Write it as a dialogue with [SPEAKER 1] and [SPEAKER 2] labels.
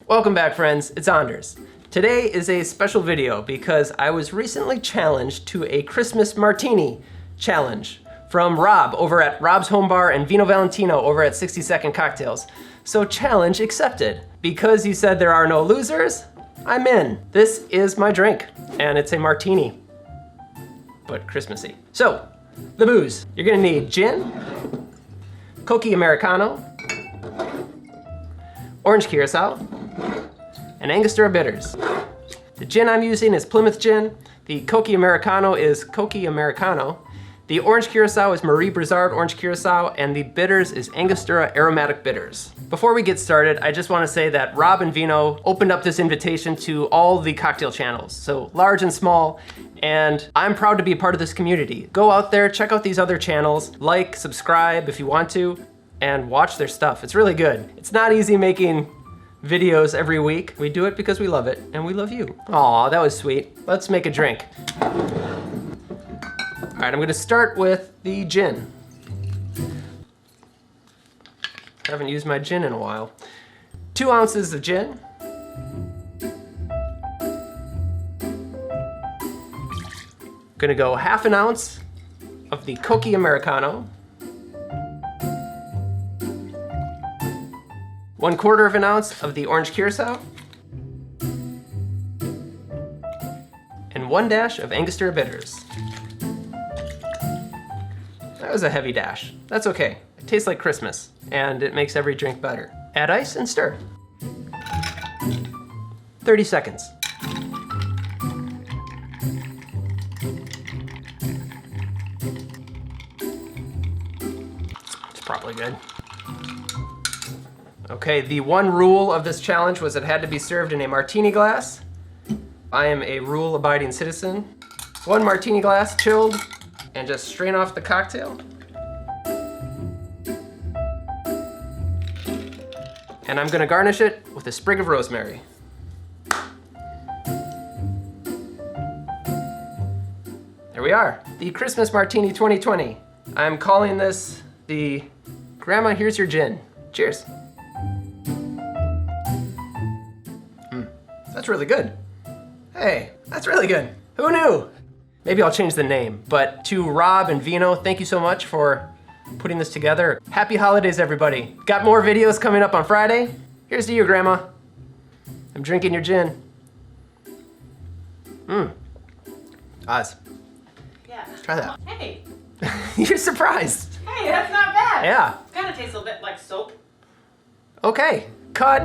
[SPEAKER 1] Welcome back, friends, it's Anders. Today is a special video because I was recently challenged to a Christmas Martini challenge from Rob over at Rob's Home Bar and Vino Valentino over at 60 Second Cocktails. So challenge accepted. Because you said there are no losers, I'm in. This is my drink, and it's a martini, but Christmassy. So, the booze. You're gonna need gin, Cocchi Americano, orange Curaçao, and Angostura bitters. The gin I'm using is Plymouth Gin. The Cocchi Americano is Cocchi Americano. The orange Curaçao is Brizard orange Curaçao, and the bitters is Angostura aromatic bitters. Before we get started, I just want to say that Rob and Vino opened up this invitation to all the cocktail channels, so large and small, and I'm proud to be a part of this community. Go out there, check out these other channels, like, subscribe if you want to, and watch their stuff. It's really good. It's not easy making videos every week. We do it because we love it, and we love you. Aw, that was sweet. Let's make a drink. All right, I'm gonna start with the gin. I haven't used my gin in a while. 2 ounces of gin. Gonna go 1/2 ounce of the Cocchi Americano. 1/4 ounce of the orange Curaçao. And 1 dash of Angostura bitters. That was a heavy dash. That's okay. It tastes like Christmas, and it makes every drink better. Add ice and stir. 30 seconds. It's probably good. Okay, the one rule of this challenge was it had to be served in a martini glass. I am a rule-abiding citizen. 1 martini glass, chilled, and just strain off the cocktail. And I'm gonna garnish it with a sprig of rosemary. There we are, the Christmas Martini 2020. I'm calling this the Grandma Here's Your Gin. Cheers. That's really good. Hey, that's really good. Who knew? Maybe I'll change the name, but to Rob and Vino, thank you so much for putting this together. Happy holidays, everybody. Got more videos coming up on Friday. Here's to you, Grandma. I'm drinking your gin. Oz.
[SPEAKER 2] Yeah.
[SPEAKER 1] Try that.
[SPEAKER 2] Hey.
[SPEAKER 1] You're surprised.
[SPEAKER 2] Hey, that's not bad.
[SPEAKER 1] Yeah.
[SPEAKER 2] Kind of tastes a bit like soap.
[SPEAKER 1] Okay, cut.